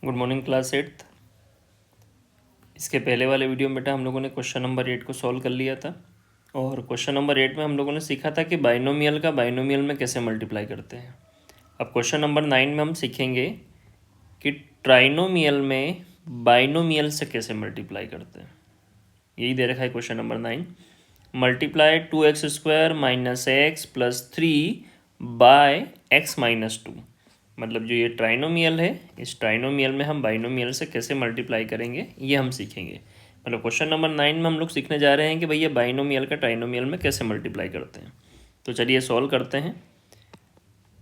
Good morning class 8th। इसके पहले वाले वीडियो में बेटा हम लोगों ने क्वेश्चन नंबर 8 को सॉल्व कर लिया था और क्वेश्चन नंबर 8 में हम लोगों ने सीखा था कि बाइनोमियल का बाइनोमियल में कैसे मल्टीप्लाई करते हैं। अब क्वेश्चन नंबर 9 में हम सीखेंगे कि ट्राइनोमियल में बाइनोमियल से कैसे मल्टीप्लाई करते हैं। यही दे रखा है question number 9। Multiply 2x² minus X plus 3 by x minus 2। मतलब जो ये ट्राइनोमियल है, इस ट्राइनोमियल में हम बाइनोमियल से कैसे मल्टीप्लाई करेंगे ये हम सीखेंगे। मतलब क्वेश्चन नंबर 9 में हम लोग सीखने जा रहे हैं कि भैया बाइनोमियल का ट्राइनोमियल में कैसे मल्टीप्लाई करते हैं। तो चलिए सॉल्व करते हैं।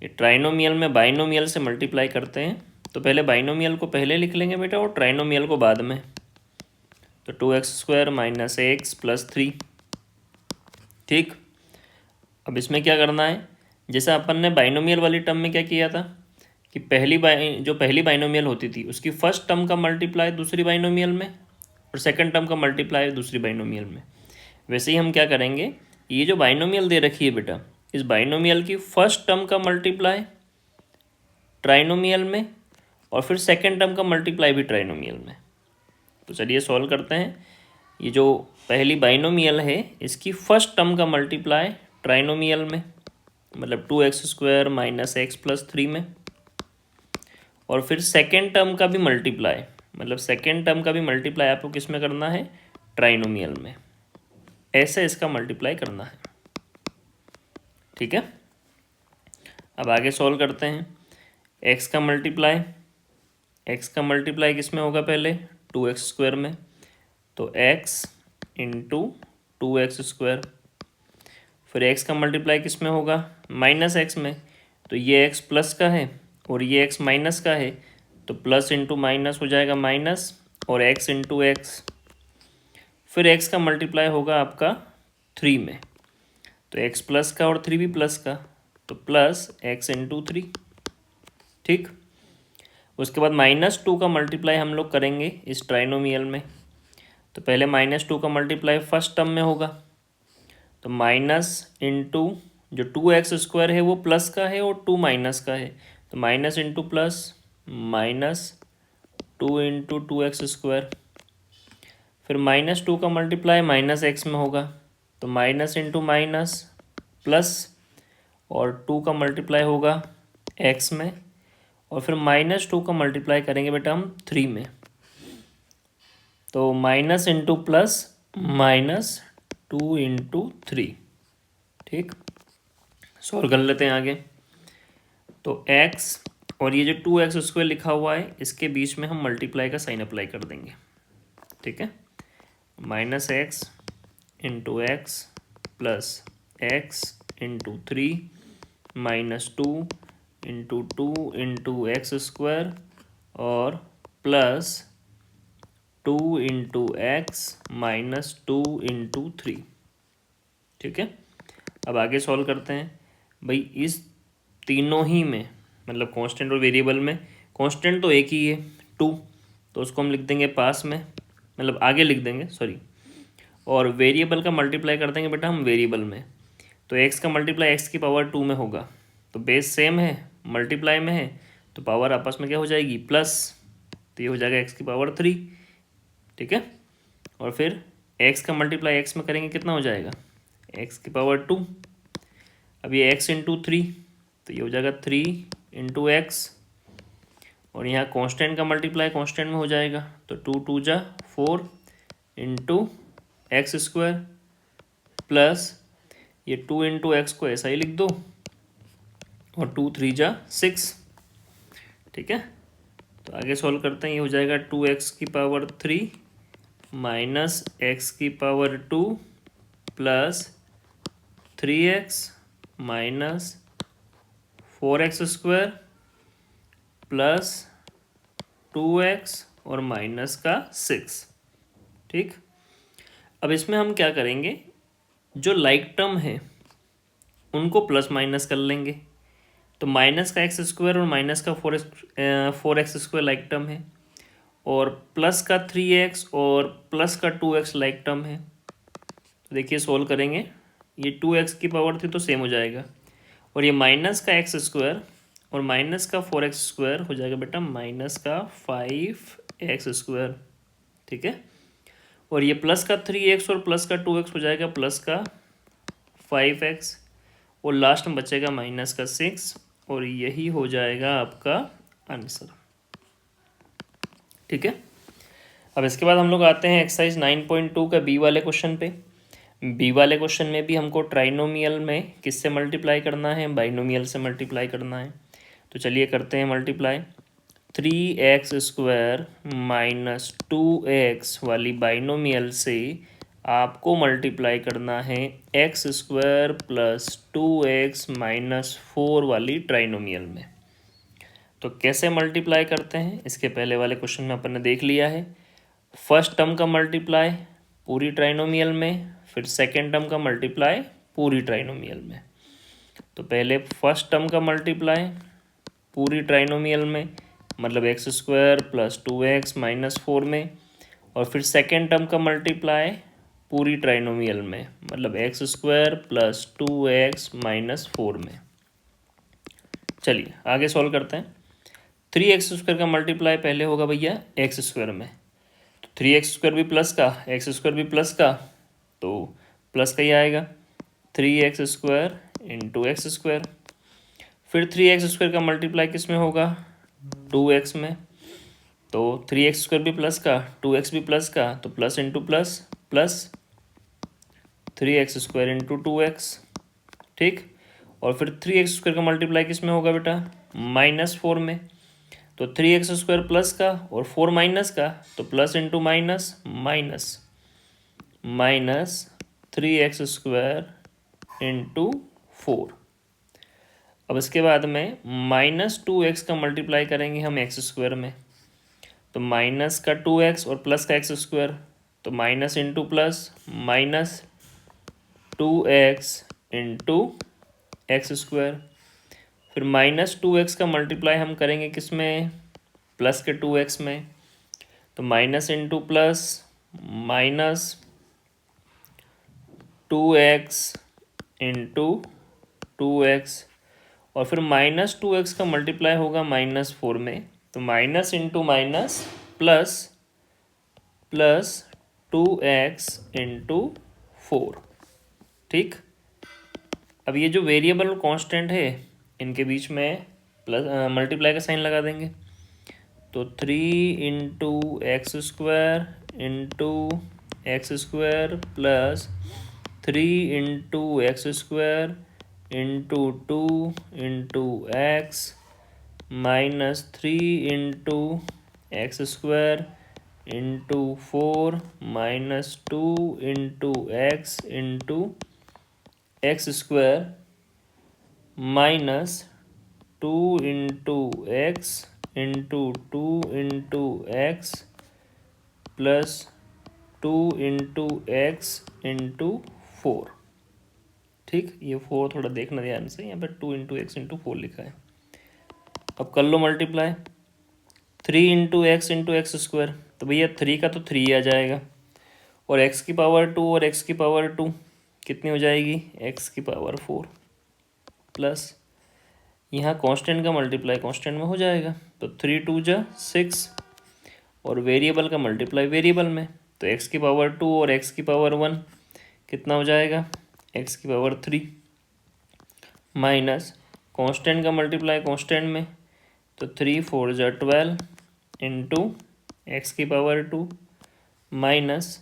ये ट्राइनोमियल में बाइनोमियल से मल्टीप्लाई करते हैं तो पहले बाइनोमियल को पहले लिख लेंगे बेटा और ट्राइनोमियल को बाद में। तो 2x² माइनस एक्स प्लस 3। ठीक, अब इसमें क्या करना है, जैसे अपन ने बाइनोमियल वाली टर्म में क्या किया था कि पहली बाइनोमियल होती थी उसकी फर्स्ट टर्म का मल्टीप्लाई दूसरी बाइनोमियल में और सेकंड टर्म का मल्टीप्लाई दूसरी बाइनोमियल में। वैसे ही हम क्या करेंगे, ये जो बाइनोमियल दे रखी है बेटा, इस बाइनोमियल की फर्स्ट टर्म का मल्टीप्लाई ट्राइनोमियल में और फिर सेकेंड टर्म का मल्टीप्लाई भी ट्राइनोमियल में। तो चलिए सॉल्व करते हैं। ये जो पहली बाइनोमियल है इसकी फर्स्ट टर्म का मल्टीप्लाई ट्राइनोमियल में, मतलब 2x² माइनस एक्स प्लस 3 में, और फिर सेकेंड टर्म का भी मल्टीप्लाई, मतलब सेकेंड टर्म का भी मल्टीप्लाई आपको किस में करना है, ट्राइनोमियल में। ऐसे इसका मल्टीप्लाई करना है। ठीक है, अब आगे सॉल्व करते हैं। एक्स का मल्टीप्लाई किस में होगा, पहले 2x² में, तो x इंटू 2x²। फिर x का मल्टीप्लाई किस में होगा, माइनस x में, तो ये x प्लस का है और ये x माइनस का है, तो प्लस इंटू माइनस हो जाएगा माइनस और x इंटू एक्स। फिर x का मल्टीप्लाई होगा आपका 3 में, तो x प्लस का और 3 भी प्लस का, तो प्लस x इंटू 3। ठीक, उसके बाद -2 का मल्टीप्लाई हम लोग करेंगे इस ट्राइनोमियल में। तो पहले -2 का मल्टीप्लाई फर्स्ट टर्म में होगा, तो माइनस इंटू जो 2x² है वो प्लस का है और 2 माइनस का है, तो minus into plus minus 2 into 2x²। फिर -2 का मल्टीप्लाई -x में होगा, तो माइनस इंटू माइनस प्लस और 2 का मल्टीप्लाई होगा x में, और फिर -2 का मल्टीप्लाई करेंगे बेटा हम 3 में, तो माइनस इंटू प्लस -2 इंटू 3। ठीक, सॉल्व कर लेते हैं आगे। तो x और ये जो 2x² लिखा हुआ है इसके बीच में हम मल्टीप्लाई का साइन अप्लाई कर देंगे। ठीक है, -x into x plus x into 3 -2 into 2 into x² और plus 2 into x minus 2 into 3। ठीक है, अब आगे सॉल्व करते हैं। भाई इस तीनों ही में, मतलब कांस्टेंट और वेरिएबल में, कांस्टेंट तो एक ही है 2, तो उसको हम लिख देंगे पास में, मतलब आगे लिख देंगे सॉरी, और वेरिएबल का मल्टीप्लाई कर देंगे बेटा हम वेरिएबल में। तो x का मल्टीप्लाई x की पावर 2 में होगा, तो बेस सेम है, मल्टीप्लाई में है, तो पावर आपस में क्या हो जाएगी, प्लस, तो ये हो जाएगा x की पावर 3। ठीक है, और फिर x का मल्टीप्लाई x में करेंगे, कितना हो जाएगा, x की पावर 2। अब ये x इंटू 3, तो ये हो जाएगा 3 इंटू एक्स, और यहाँ कांस्टेंट का मल्टीप्लाई कांस्टेंट में हो जाएगा, तो 2 2 जा 4 इंटू x² प्लस ये 2 इंटू एक्स को ऐसा ही लिख दो, और 2 3 जा 6। ठीक है, तो आगे सॉल्व करते हैं। ये हो जाएगा 2x की पावर 3 माइनस x की power 2 plus 3x minus 4x² plus 2x और माइनस का 6। ठीक, अब इसमें हम क्या करेंगे, जो लाइक टर्म है उनको प्लस माइनस कर लेंगे। तो माइनस का x² और माइनस का 4x² लाइक टर्म है, और प्लस का 3x और प्लस का 2x लाइक टर्म है। तो देखिए सोल्व करेंगे, ये 2x की पावर 3 तो सेम हो जाएगा, और ये माइनस का x² और माइनस का 4x² हो जाएगा बेटा माइनस का 5x²। ठीक है, और ये प्लस का 3x और प्लस का 2x हो जाएगा प्लस का 5x, और लास्ट में बचेगा माइनस का 6, और यही हो जाएगा आपका आंसर। ठीक है, अब इसके बाद हम लोग आते हैं एक्सरसाइज 9.2 का बी वाले क्वेश्चन पे। बी वाले क्वेश्चन में भी हमको ट्राइनोमियल में किससे मल्टीप्लाई करना है, बाइनोमियल से मल्टीप्लाई करना है। तो चलिए करते हैं मल्टीप्लाई। 3x² माइनस 2x वाली बाइनोमियल से आपको मल्टीप्लाई करना है x² प्लस 2x माइनस 4 वाली ट्राइनोमियल में। तो कैसे मल्टीप्लाई करते हैं, इसके पहले वाले क्वेश्चन में अपन ने देख लिया है। फर्स्ट टर्म का मल्टीप्लाई पूरी ट्राइनोमियल में, फिर सेकेंड टर्म का मल्टीप्लाई पूरी ट्राइनोमियल में। तो पहले फर्स्ट टर्म का मल्टीप्लाई पूरी ट्राइनोमियल में, मतलब x² प्लस 2x माइनस 4 में, और फिर सेकेंड टर्म का मल्टीप्लाई पूरी ट्राइनोमियल में, मतलब x² प्लस 2x माइनस 4 में। चलिए आगे सॉल्व करते हैं। 3x² का मल्टीप्लाई पहले होगा भैया x² में, तो 3x² भी प्लस का, x² भी प्लस का, तो प्लस का ही आएगा 3x² इंटू x²। फिर 3x² का मल्टीप्लाई किस में होगा, 2x में, तो 3x² भी प्लस का, 2x भी प्लस का, तो plus into plus plus 3x² into 2x। ठीक, और फिर 3x² का मल्टीप्लाई किस में होगा बेटा, -4 में, तो 3x² प्लस का और 4 माइनस का, तो plus into minus minus minus 3x² into 4। अब इसके बाद में -2x का मल्टीप्लाई करेंगे हम x² में, तो माइनस का 2x और प्लस का x², तो minus into plus minus 2x into x²। फिर -2x का मल्टीप्लाई हम करेंगे किस में, प्लस के 2x में, तो minus into plus minus 2x into 2x, और फिर -2x का मल्टीप्लाई होगा -4 में, तो minus into minus plus plus 2x into 4। ठीक, अब ये जो वेरिएबल और कांस्टेंट है इनके बीच में प्लस मल्टीप्लाई का साइन लगा देंगे, तो 3 into x² into x² plus 3 into x² into 2 into x minus 3 into x² into 4 minus 2 into x into x² minus 2 into x into 2 into x plus 2 into x into 4। ठीक, ये 4 थोड़ा देखना ध्यान से, यहाँ पर 2 इंटू x इंटू 4 लिखा है। अब कर लो multiply 3 into x into x², तो भैया 3 का तो 3 आ जाएगा, और x की पावर 2 और x की पावर 2 कितनी हो जाएगी, x की पावर 4, प्लस यहाँ कांस्टेंट का मल्टीप्लाई कांस्टेंट में हो जाएगा, तो 3 2 जा 6, और वेरिएबल का मल्टीप्लाई वेरिएबल में, तो x की पावर 2 और x की पावर 1 कितना हो जाएगा, x की पावर 3, माइनस कांस्टेंट का मल्टीप्लाई कांस्टेंट में, तो 3 4 जा 12 इंटू एक्स की पावर 2 माइनस,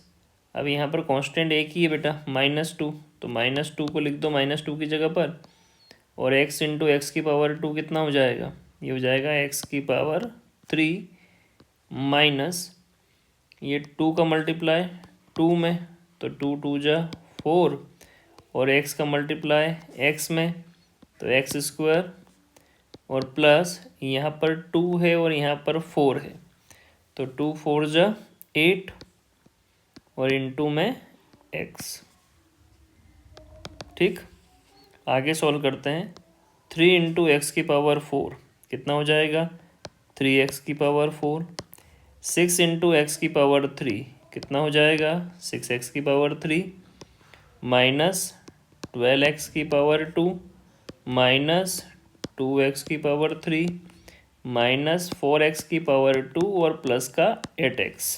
अब यहाँ पर कांस्टेंट एक ही है बेटा -2, तो -2 को लिख दो -2 की जगह पर, और x इंटू एक्स की पावर 2 कितना हो जाएगा, ये हो जाएगा x की पावर 3 माइनस ये 2 का मल्टीप्लाई 2 में, तो 2 2 जा 4, और x का मल्टीप्लाई x में, तो x², और प्लस यहाँ पर 2 है और यहाँ पर 4 है, तो 2 4 जा 8, और इंटू में x। ठीक, आगे सॉल्व करते हैं। 3 इंटू एक्स की पावर 4 कितना हो जाएगा, 3x की पावर 4। 6 इंटू एक्स की पावर 3 कितना हो जाएगा, 6x की पावर 3, माइनस 12x की पावर 2 माइनस 2x की पावर 3 माइनस 4x की पावर 2 और प्लस का 8x।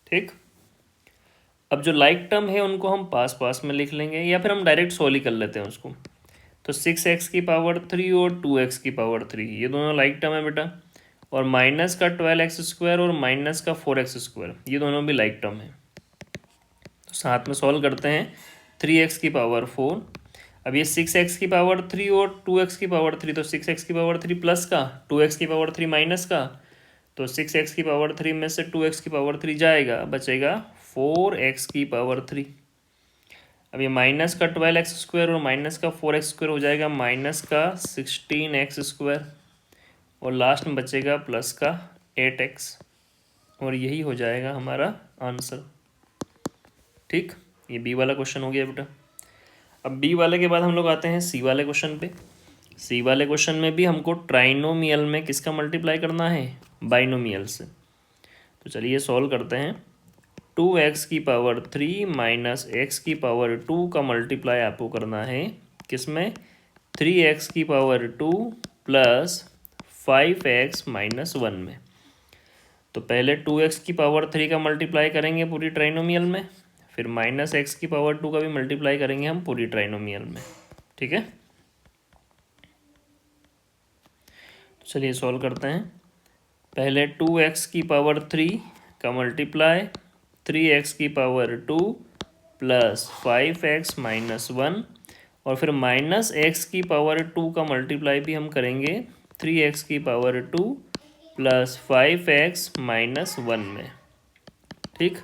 ठीक, अब जो लाइक टर्म है उनको हम पास पास में लिख लेंगे या फिर हम डायरेक्ट सॉल्व ही कर लेते हैं उसको। तो 6x की पावर 3 और 2x की पावर 3 ये दोनों लाइक टर्म है बेटा, और माइनस का 12x स्क्वायर और माइनस का 4x स्क्वायर ये दोनों भी लाइक टर्म है। तो साथ में सॉल्व करते हैं। 3x की पावर 4, अब ये 6x की पावर 3 और 2x की पावर 3, तो 6x की पावर 3 प्लस का 2x की पावर 3 माइनस का, तो 6x की पावर 3 में से 2x की पावर 3 जाएगा, बचेगा 4x की पावर 3। अब ये माइनस का 12x स्क्वायर और माइनस का 4x स्क्वायर हो जाएगा माइनस का 16x स्क्वायर, और लास्ट में बचेगा प्लस का 8x, और यही हो जाएगा हमारा आंसर। ठीक, ये बी वाला क्वेश्चन हो गया बेटा। अब बी वाले के बाद हम लोग आते हैं सी वाले क्वेश्चन पे। सी वाले क्वेश्चन में भी हमको ट्राइनोमियल में किसका मल्टीप्लाई करना है, बाइनोमियल से। तो चलिए सॉल्व करते हैं। 2x की पावर 3 माइनस एक्स की पावर 2 का मल्टीप्लाई आपको करना है किसमें, 3x की पावर 2 प्लस 5x माइनस 1 में। तो पहले 2x की पावर 3 का मल्टीप्लाई करेंगे पूरी ट्राइनोमियल में, फिर माइनस एक्स की पावर 2 का भी मल्टीप्लाई करेंगे हम पूरी ट्राइनोमियल में। ठीक है, तो चलिए सॉल्व करते हैं। पहले 2x की पावर 3 का मल्टीप्लाई 3x की पावर 2 प्लस 5x माइनस 1, और फिर माइनस एक्स की पावर 2 का मल्टीप्लाई भी हम करेंगे 3x की पावर 2 प्लस 5x माइनस 1 में। ठीक,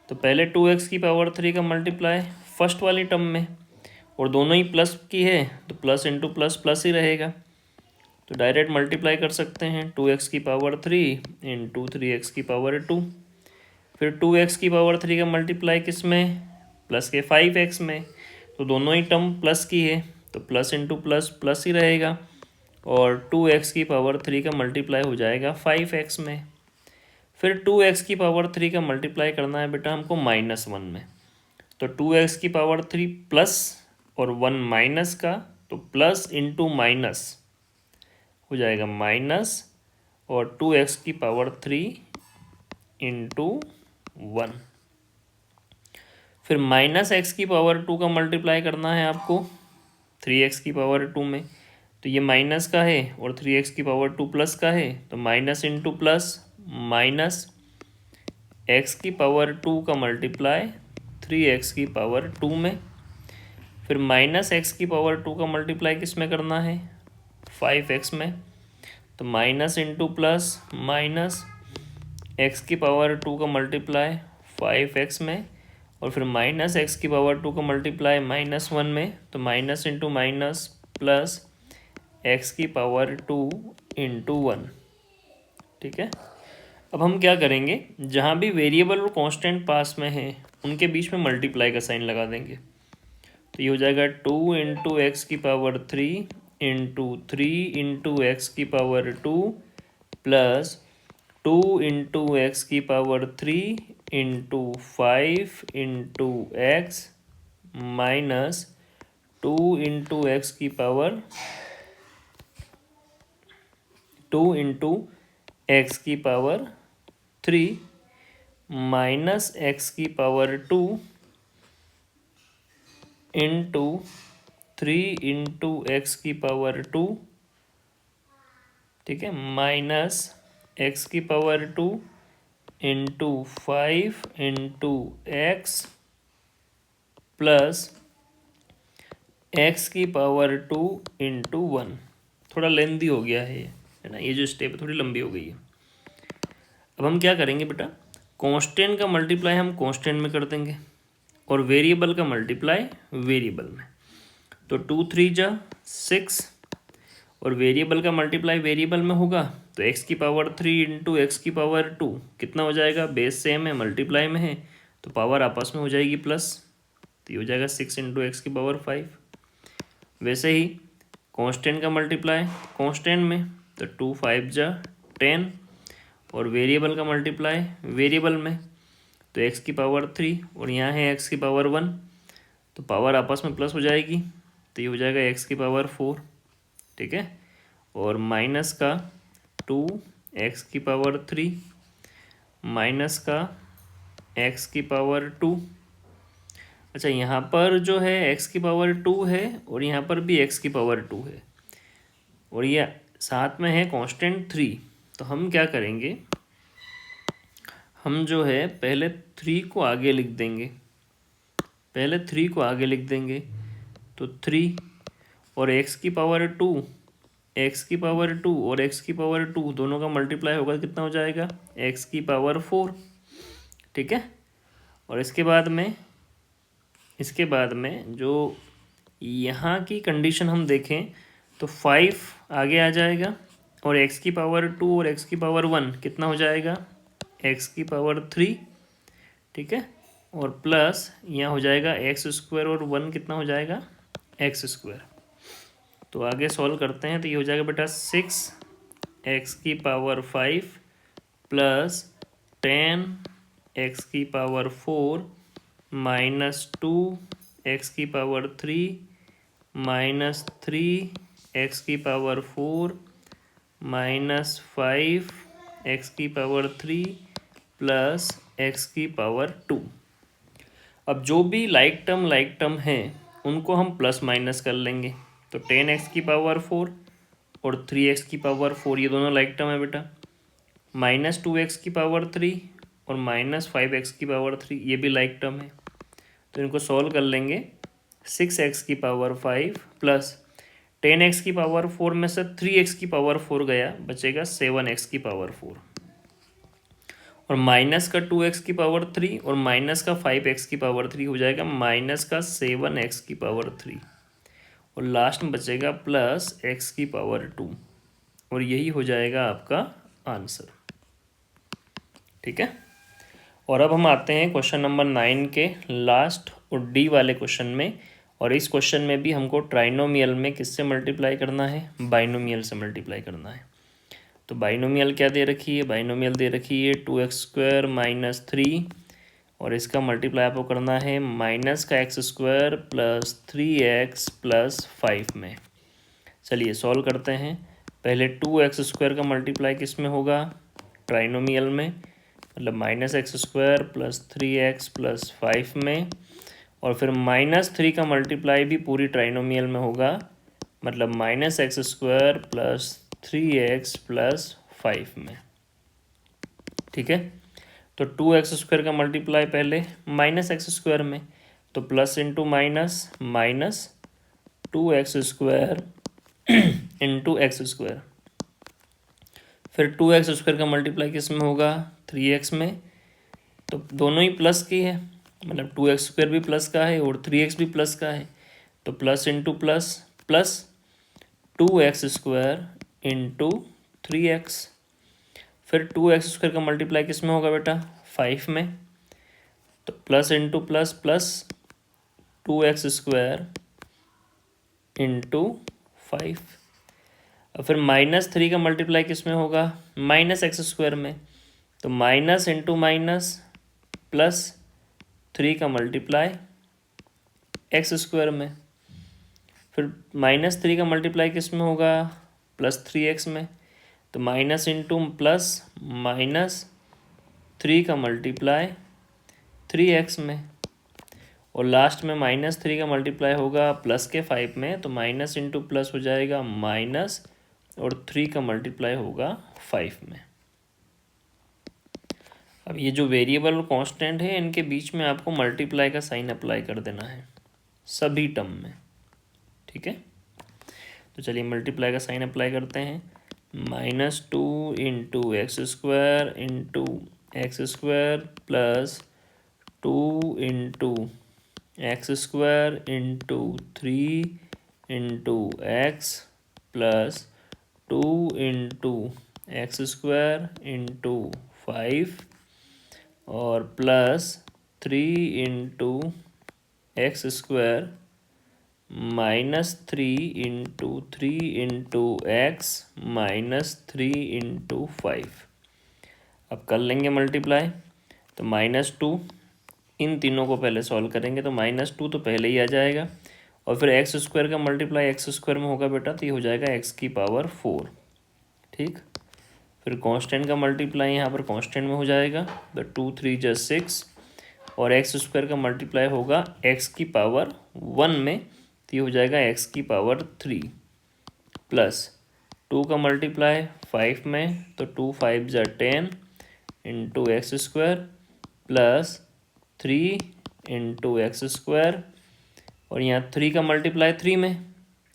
तो पहले 2x की पावर 3 का मल्टीप्लाई फर्स्ट वाली टर्म में, और दोनों ही प्लस की है तो प्लस इंटू प्लस प्लस ही रहेगा, तो डायरेक्ट मल्टीप्लाई कर सकते हैं 2x की पावर 3 इंटू 3x की पावर 2। फिर 2x की पावर 3 का मल्टीप्लाई किस में, प्लस के 5x में, तो दोनों ही टर्म प्लस की है तो प्लस इंटू प्लस प्लस ही रहेगा, और 2x की पावर 3 का मल्टीप्लाई हो जाएगा 5x में। फिर 2x की पावर 3 का मल्टीप्लाई करना है बेटा हमको माइनस 1 में, तो 2x की पावर 3 प्लस और 1 माइनस का, तो प्लस इंटू माइनस हो जाएगा माइनस, और 2x की पावर 3 इंटू 1। फिर माइनस एक्स की पावर 2 का मल्टीप्लाई करना है आपको 3x की पावर 2 में, तो ये माइनस का है और 3x की पावर 2 प्लस का है, तो minus into plus minus x की पावर 2 का मल्टीप्लाई 3x की पावर 2 में। फिर माइनस x की पावर 2 का मल्टीप्लाई किस में करना है, 5x में, तो minus into plus minus x की पावर 2 का मल्टीप्लाई 5x में, और फिर माइनस x की पावर 2 का मल्टीप्लाई माइनस 1 में, तो minus into minus plus x की पावर 2 इंटू 1। ठीक है, अब हम क्या करेंगे, जहाँ भी वेरिएबल और कांस्टेंट पास में है उनके बीच में मल्टीप्लाई का साइन लगा देंगे, तो ये हो जाएगा 2 इंटू एक्स की पावर 3 इंटू 3 इंटू एक्स की पावर 2 प्लस 2 इंटू एक्स की power 3 into 5 into x minus 2 into x की पावर 2 इंटू एक्स की पावर 3 माइनस एक्स की पावर 2 इंटू 3 इंटू एक्स की पावर 2, ठीक है, माइनस एक्स की power 2 into 5 into x plus x की पावर 2 इंटू 1। थोड़ा लेंदी हो गया है ना, ये जो स्टेप थोड़ी लंबी हो गई है। अब हम क्या करेंगे बेटा, कांस्टेंट का मल्टीप्लाई हम कांस्टेंट में कर देंगे और वेरिएबल का मल्टीप्लाई वेरिएबल में, तो 2 3 जा 6, और वेरिएबल का मल्टीप्लाई वेरिएबल में होगा तो x की पावर 3 इंटू एक्स की पावर 2 कितना हो जाएगा, बेस सेम है मल्टीप्लाई में है तो पावर आपस में हो जाएगी प्लस, तो ये हो जाएगा 6 इंटू एक्स की पावर 5। वैसे ही कांस्टेंट का मल्टीप्लाई कांस्टेंट में, तो 2 5 जा 10, और वेरिएबल का मल्टीप्लाई वेरिएबल में, तो x की पावर 3 और यहाँ है x की पावर 1, तो पावर आपस में प्लस हो जाएगी, तो ये हो जाएगा x की पावर 4। ठीक है, और माइनस का 2x⁻³ माइनस का x⁻²। अच्छा, यहाँ पर जो है x⁻² है और यहाँ पर भी x⁻² है, और ये साथ में है कांस्टेंट 3। तो हम क्या करेंगे, हम जो है पहले 3 को आगे लिख देंगे, तो 3 और x⁻² और x⁻² दोनों का मल्टीप्लाई होगा, कितना हो जाएगा, x⁻4। ठीक है, और इसके बाद में जो यहाँ की कंडीशन हम देखें तो 5 आगे आ जाएगा, और x⁻2 और x⁻1 कितना हो जाएगा, x⁻3। ठीक है, और प्लस यहाँ हो जाएगा x² और 1 कितना हो जाएगा, x²। तो आगे सॉल्व करते हैं, तो ये हो जाएगा बेटा 6x⁵ plus 10x⁴ minus 2x⁻³ minus 3x⁻4 minus 5x⁻³ plus x⁻2। अब जो भी लाइक टर्म हैं उनको हम प्लस माइनस कर लेंगे। तो 10x⁻4 और 3x⁻4 ये दोनों लाइक टर्म है बेटा, माइनस 2x⁻3 और माइनस 5x⁻3 ये भी लाइक टर्म है। तो इनको सॉल्व कर लेंगे। 6x⁻5 प्लस 10x⁻4 में से 3x⁻4 गया, बचेगा 7x⁻4, और माइनस का 2x⁻3 और माइनस का 5x⁻3 हो जाएगा माइनस का 7x⁻3, और लास्ट में बचेगा प्लस x⁻2, और यही हो जाएगा आपका आंसर। ठीक है, और अब हम आते हैं क्वेश्चन नंबर 9 के लास्ट और डी वाले क्वेश्चन में। और इस क्वेश्चन में भी हमको ट्राइनोमियल में किससे मल्टीप्लाई करना है, बाइनोमियल से मल्टीप्लाई करना है। तो बाइनोमियल क्या दे रखी है, बाइनोमियल दे रखी है 2x² माइनस 3, और इसका मल्टीप्लाई आपको करना है माइनस का x² प्लस 3x प्लस 5 में। चलिए सॉल्व करते हैं। पहले 2x² का मल्टीप्लाई किस में होगा, ट्राइनोमियल में, मतलब minus x² plus 3x plus 5 में, और फिर माइनस 3 का मल्टीप्लाई भी पूरी ट्राइनोमियल में होगा, मतलब minus x² plus 3x plus 5 में। ठीक है, तो 2x² का मल्टीप्लाई पहले माइनस x² में, तो plus into minus minus 2x² into x², फिर 2x² का मल्टीप्लाई किस में होगा, 3x में। तो दोनों ही प्लस की है, मतलब 2x² भी प्लस का है और 3x भी प्लस का है, तो plus into plus plus 2x² into 3x, फिर 2x² का मल्टीप्लाई किस में होगा बेटा, 5 में, तो plus into plus plus 2x² into 5। और फिर माइनस 3 का मल्टीप्लाई किस में होगा, माइनस x² में, तो माइनस इंटू माइनस प्लस 3 का मल्टीप्लाई x² में, फिर माइनस 3 का मल्टीप्लाई किस में होगा, प्लस 3x में, तो माइनस इंटू प्लस माइनस 3 का मल्टीप्लाई 3x में, और लास्ट में माइनस 3 का मल्टीप्लाई होगा प्लस के 5 में, तो माइनस इंटू प्लस हो जाएगा माइनस, और 3 का मल्टीप्लाई होगा 5 में। अब ये जो वेरिएबल और कांस्टेंट है इनके बीच में आपको मल्टीप्लाई का साइन अप्लाई कर देना है सभी टर्म में। ठीक है, तो चलिए मल्टीप्लाई का साइन अप्लाई करते हैं। -2 into x² into x² plus 2 into x² into 3 into x plus 2 into x² into 5 और plus 3 into x² minus 3 into 3 into x minus 3 into 5। अब कर लेंगे मल्टीप्लाई, तो -2 इन तीनों को पहले सॉल्व करेंगे, तो -2 तो पहले ही आ जाएगा, और फिर एक्स स्क्वायर का मल्टीप्लाई एक्स स्क्वायर में होगा बेटा, तो ये हो जाएगा एक्स की पावर 4। ठीक, फिर कांस्टेंट का मल्टीप्लाई यहाँ पर कांस्टेंट में हो जाएगा, तो 2 3 + 6, और एक्स स्क्वायर का मल्टीप्लाई होगा एक्स की पावर 1 में, तो ये हो जाएगा एक्स की पावर 3, प्लस 2 का मल्टीप्लाई 5 में, तो 2 5 = 10 into x square plus 3 into x square, और यहाँ 3 का मल्टीप्लाई 3 में,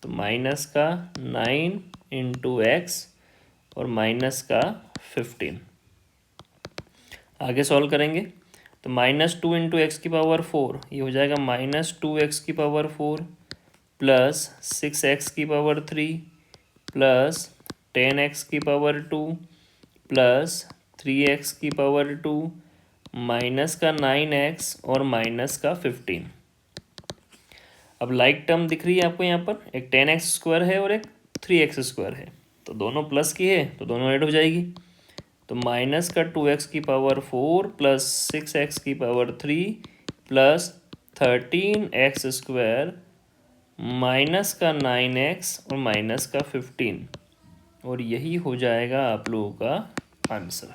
तो माइनस का 9 इंटू एक्स और माइनस का 15। आगे सॉल्व करेंगे तो -2 इंटू एक्स की पावर 4, ये हो जाएगा -2x की पावर 4 प्लस 6x की पावर 3 प्लस 10x की पावर 2 प्लस 3x की पावर 2 माइनस का 9x और माइनस का 15। अब लाइक टर्म दिख रही है आपको यहाँ पर, एक 10x² है और एक 3x² है, तो दोनों प्लस की है तो दोनों ऐड हो जाएगी। तो माइनस का 2x की पावर 4 प्लस 6x की पावर 3 प्लस 13x² माइनस का 9x और माइनस का 15, और यही हो जाएगा आप लोगों का आंसर।